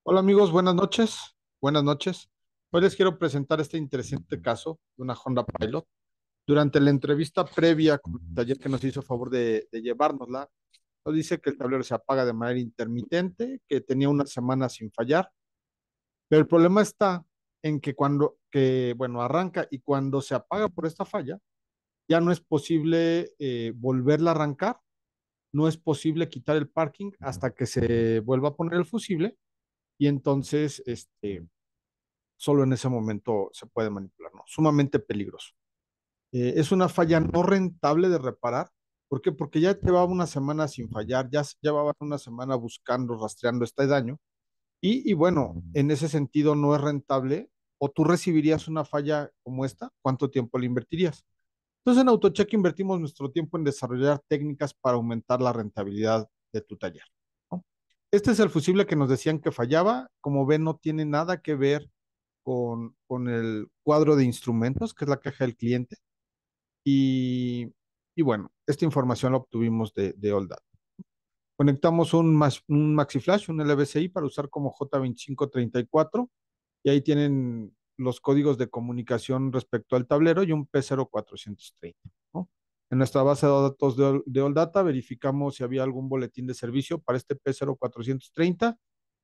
Hola amigos, buenas noches. Buenas noches. Hoy les quiero presentar este interesante caso de una Honda Pilot. Durante la entrevista previa con el taller que nos hizo favor de llevárnosla, nos dice que el tablero se apaga de manera intermitente, que tenía una semana sin fallar, pero el problema está en que bueno, arranca y cuando se apaga por esta falla, ya no es posible volverla a arrancar, no es posible quitar el parking hasta que se vuelva a poner el fusible y entonces, solo en ese momento se puede manipular, ¿no? Sumamente peligroso. Es una falla no rentable de reparar. ¿Por qué? Porque ya llevaba una semana sin fallar, ya llevaba una semana buscando, rastreando este daño. Y bueno, en ese sentido no es rentable. O tú recibirías una falla como esta, ¿cuánto tiempo le invertirías? Entonces en AutoCheck invertimos nuestro tiempo en desarrollar técnicas para aumentar la rentabilidad de tu taller, ¿no? Este es el fusible que nos decían que fallaba. Como ven, no tiene nada que ver con el cuadro de instrumentos, que es la caja del cliente. Y, y bueno, esta información la obtuvimos de All. Conectamos un MaxiFlash, un LVCI para usar como J2534 y ahí tienen los códigos de comunicación respecto al tablero y un P0430, ¿no? En nuestra base de datos de All verificamos si había algún boletín de servicio para este P0430.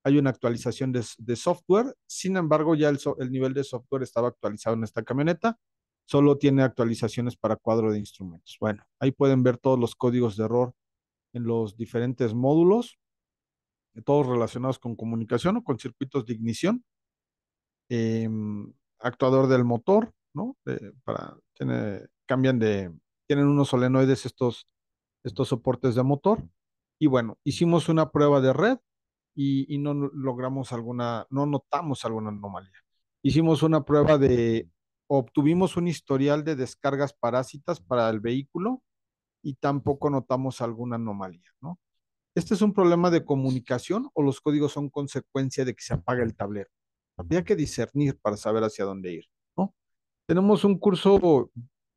Hay una actualización de software, sin embargo ya el nivel de software estaba actualizado en esta camioneta, solo tiene actualizaciones para cuadro de instrumentos. Bueno, ahí pueden ver todos los códigos de error en los diferentes módulos, todos relacionados con comunicación o con circuitos de ignición, eh, actuador del motor, ¿no? Tienen unos solenoides estos soportes de motor. Y bueno, hicimos una prueba de red y no notamos alguna anomalía. Hicimos una prueba obtuvimos un historial de descargas parásitas para el vehículo y tampoco notamos alguna anomalía, ¿no? Este es un problema de comunicación o los códigos son consecuencia de que se apaga el tablero. Habría que discernir para saber hacia dónde ir, ¿no? Tenemos un curso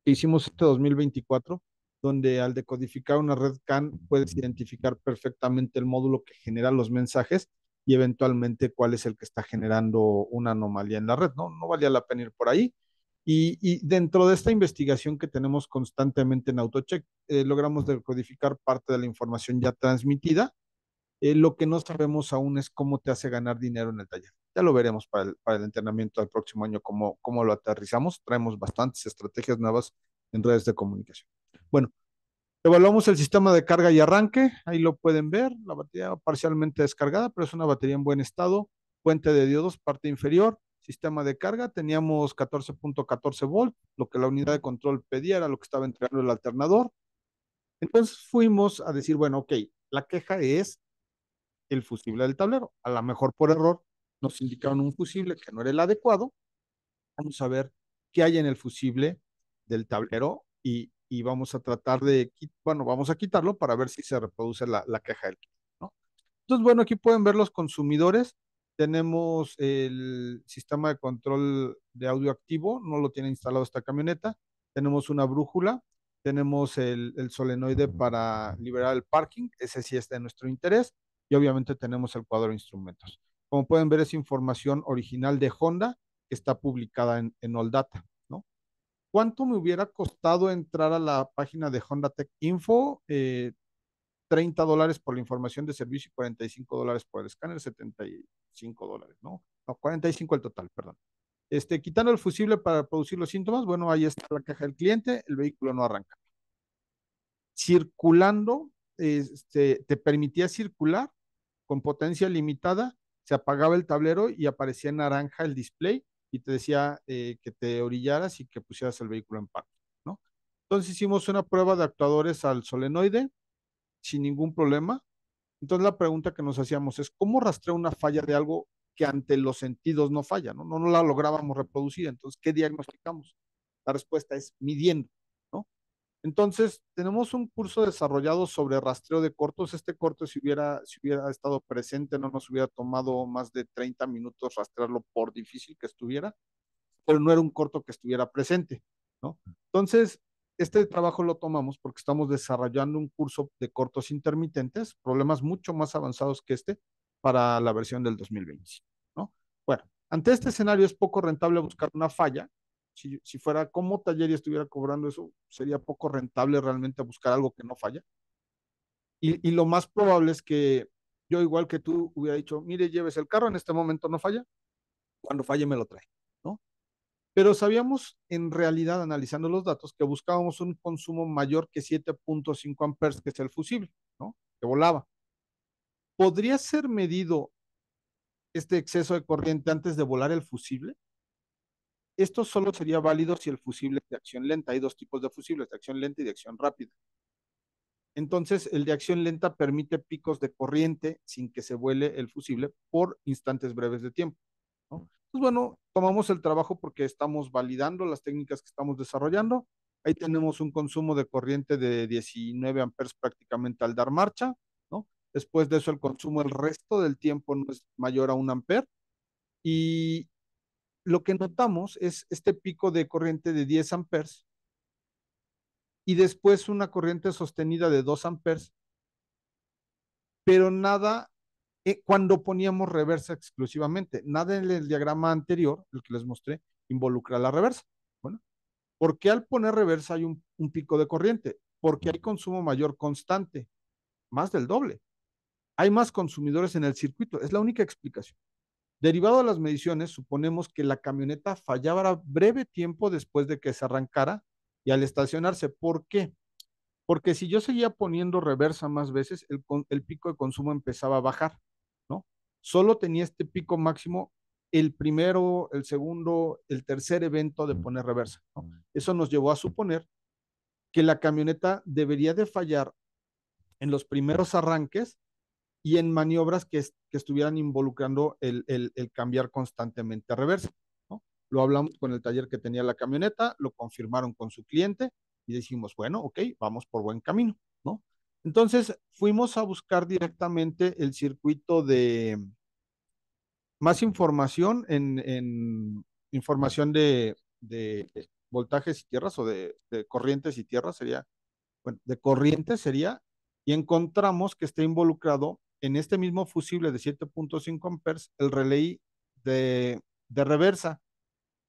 que hicimos este 2024, donde al decodificar una red CAN puedes identificar perfectamente el módulo que genera los mensajes y eventualmente cuál es el que está generando una anomalía en la red, ¿no? No valía la pena ir por ahí. Y dentro de esta investigación que tenemos constantemente en AutoCheck, logramos decodificar parte de la información ya transmitida. Lo que no sabemos aún es cómo te hace ganar dinero en el taller. Ya lo veremos para el entrenamiento del próximo año, cómo lo aterrizamos. Traemos bastantes estrategias nuevas en redes de comunicación. Bueno, evaluamos el sistema de carga y arranque. Ahí lo pueden ver. La batería parcialmente descargada, pero es una batería en buen estado. Puente de diodos, parte inferior. Sistema de carga, teníamos 14.14 volt, lo que la unidad de control pedía era lo que estaba entregando el alternador. Entonces fuimos a decir, bueno, ok, la queja es el fusible del tablero. A lo mejor por error nos indicaron un fusible que no era el adecuado. Vamos a ver qué hay en el fusible del tablero y vamos a tratar bueno, vamos a quitarlo para ver si se reproduce la queja del cliente, ¿no? Entonces, bueno, aquí pueden ver los consumidores. Tenemos el sistema de control de audio activo, no lo tiene instalado esta camioneta. Tenemos una brújula, tenemos el solenoide para liberar el parking, ese sí está de nuestro interés, y obviamente tenemos el cuadro de instrumentos. Como pueden ver, es información original de Honda que está publicada en All Data, ¿no? ¿Cuánto me hubiera costado entrar a la página de Honda Tech Info? $30 por la información de servicio y $45 por el escáner, $75, ¿no? No, 45 el total, perdón. Quitando el fusible para producir los síntomas, bueno, ahí está la caja del cliente, el vehículo no arranca. Circulando, te permitía circular con potencia limitada, se apagaba el tablero y aparecía en naranja el display y te decía que te orillaras y que pusieras el vehículo en parque, ¿no? Entonces hicimos una prueba de actuadores al solenoide sin ningún problema. Entonces la pregunta que nos hacíamos es, ¿cómo rastrear una falla de algo que ante los sentidos no falla? No la lográbamos reproducir. Entonces, ¿qué diagnosticamos? La respuesta es midiendo, ¿no? Entonces, tenemos un curso desarrollado sobre rastreo de cortos. Este corto, si hubiera estado presente, no nos hubiera tomado más de 30 minutos rastrearlo por difícil que estuviera, pero no era un corto que estuviera presente, ¿no? Entonces, este trabajo lo tomamos porque estamos desarrollando un curso de cortos intermitentes, problemas mucho más avanzados que este, para la versión del 2025, ¿no? Bueno, ante este escenario es poco rentable buscar una falla. Si fuera como taller y estuviera cobrando eso, sería poco rentable realmente buscar algo que no falla. Y lo más probable es que yo, igual que tú, hubiera dicho, mire, lleves el carro, en este momento no falla, cuando falle me lo trae, ¿no? Pero sabíamos en realidad, analizando los datos, que buscábamos un consumo mayor que 7.5 amperes, que es el fusible, ¿no? Que volaba. ¿Podría ser medido este exceso de corriente antes de volar el fusible? Esto solo sería válido si el fusible es de acción lenta. Hay dos tipos de fusibles, de acción lenta y de acción rápida. Entonces, el de acción lenta permite picos de corriente sin que se vuele el fusible por instantes breves de tiempo, ¿no? Pues bueno, tomamos el trabajo porque estamos validando las técnicas que estamos desarrollando. Ahí tenemos un consumo de corriente de 19 amperes prácticamente al dar marcha, ¿no? Después de eso, el consumo el resto del tiempo no es mayor a 1 amper. Y lo que notamos es este pico de corriente de 10 amperes y después una corriente sostenida de 2 amperes, pero nada cuando poníamos reversa exclusivamente. Nada en el diagrama anterior, el que les mostré, involucra la reversa. Bueno, ¿por qué al poner reversa hay un pico de corriente? Porque hay consumo mayor constante, más del doble. Hay más consumidores en el circuito, es la única explicación. Derivado de las mediciones, suponemos que la camioneta fallaba breve tiempo después de que se arrancara y al estacionarse. ¿Por qué? Porque si yo seguía poniendo reversa más veces, el pico de consumo empezaba a bajar, ¿no? Solo tenía este pico máximo el primero, el segundo, el tercer evento de poner reversa, ¿no? Eso nos llevó a suponer que la camioneta debería de fallar en los primeros arranques y en maniobras que estuvieran involucrando el cambiar constantemente a reversa, ¿no? Lo hablamos con el taller que tenía la camioneta, lo confirmaron con su cliente y decimos, bueno, ok, vamos por buen camino, ¿no? Entonces fuimos a buscar directamente el circuito de más información en información de voltajes y tierras o de corrientes y tierras sería, bueno, de corriente sería, y encontramos que está involucrado en este mismo fusible de 7.5 amperes el relay de reversa,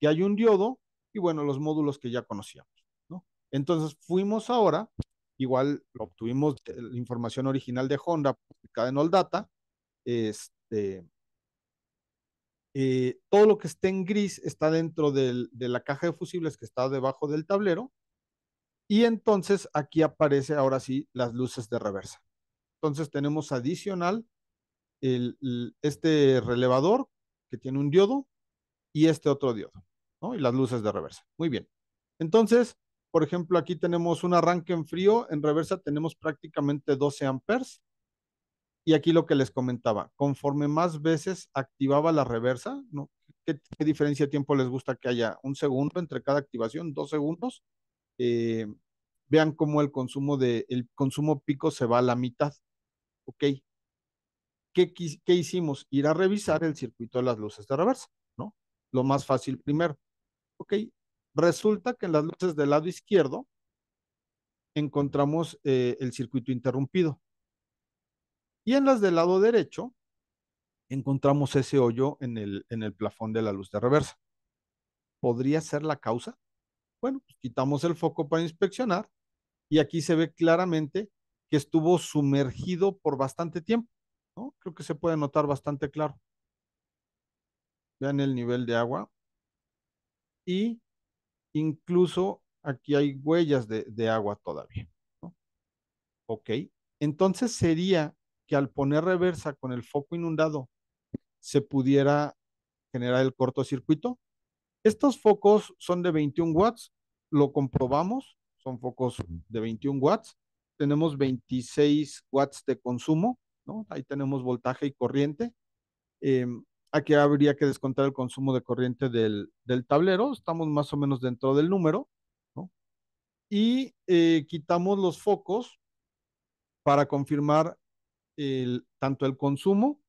que hay un diodo y bueno, los módulos que ya conocíamos, ¿no? Entonces fuimos ahora, igual obtuvimos la información original de Honda publicada en All Data, todo lo que esté en gris está dentro de la caja de fusibles que está debajo del tablero. Y entonces aquí aparece ahora sí las luces de reversa. Entonces tenemos adicional este relevador que tiene un diodo y este otro diodo, ¿no? Y las luces de reversa. Muy bien. Entonces, por ejemplo, aquí tenemos un arranque en frío, en reversa tenemos prácticamente 12 amperes. Y aquí lo que les comentaba, conforme más veces activaba la reversa, ¿no? ¿Qué diferencia de tiempo les gusta que haya? ¿Un segundo entre cada activación? ¿2 segundos? Eh, Vean cómo el consumo pico se va a la mitad. ¿Ok? ¿Qué hicimos? Ir a revisar el circuito de las luces de reversa, ¿no? Lo más fácil primero. ¿Ok? Resulta que en las luces del lado izquierdo encontramos el circuito interrumpido. Y en las del lado derecho encontramos ese hoyo en el plafón de la luz de reversa. ¿Podría ser la causa? Bueno, pues quitamos el foco para inspeccionar y aquí se ve claramente que estuvo sumergido por bastante tiempo, ¿no? Creo que se puede notar bastante claro. Vean el nivel de agua y incluso aquí hay huellas de agua todavía, ¿no? Ok, entonces sería que al poner reversa con el foco inundado se pudiera generar el cortocircuito. Estos focos son de 21 watts, lo comprobamos, son focos de 21 watts. Tenemos 26 watts de consumo, ¿no? Ahí tenemos voltaje y corriente. Eh, Aquí habría que descontar el consumo de corriente del tablero, estamos más o menos dentro del número, ¿no? Y quitamos los focos para confirmar tanto el consumo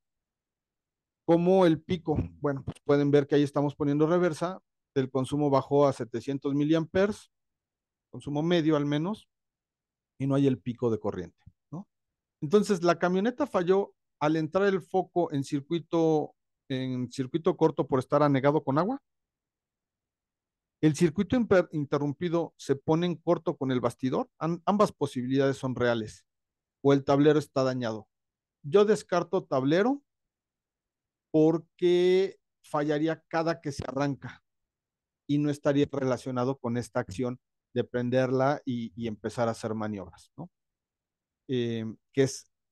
como el pico. Bueno, pues pueden ver que ahí estamos poniendo reversa, el consumo bajó a 700 miliamperes, consumo medio al menos, y no hay el pico de corriente, ¿no? Entonces, la camioneta falló al entrar el foco en circuito corto por estar anegado con agua, el circuito interrumpido se pone en corto con el bastidor. Ambas posibilidades son reales. O el tablero está dañado. Yo descarto tablero porque fallaría cada que se arranca y no estaría relacionado con esta acción de prenderla y empezar a hacer maniobras, ¿no? Que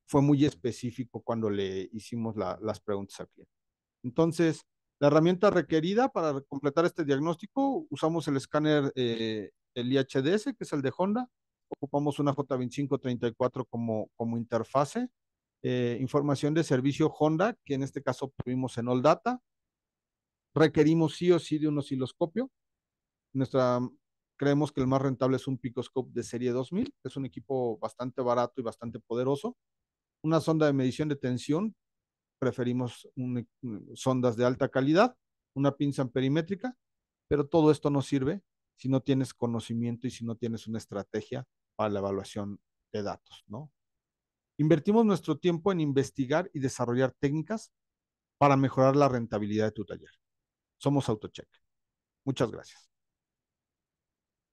fue muy específico cuando le hicimos las preguntas al cliente. Entonces, la herramienta requerida para completar este diagnóstico, usamos el escáner, el IHDS, que es el de Honda. Ocupamos una J2534 como interfase. Información de servicio Honda, que en este caso tuvimos en All Data. Requerimos sí o sí de un osciloscopio. Nuestra, creemos que el más rentable es un Picoscope de serie 2000, que es un equipo bastante barato y bastante poderoso. Una sonda de medición de tensión, preferimos sondas de alta calidad, una pinza perimétrica, pero todo esto no sirve si no tienes conocimiento y si no tienes una estrategia para la evaluación de datos, ¿no? Invertimos nuestro tiempo en investigar y desarrollar técnicas para mejorar la rentabilidad de tu taller. Somos AutoCheck. Muchas gracias.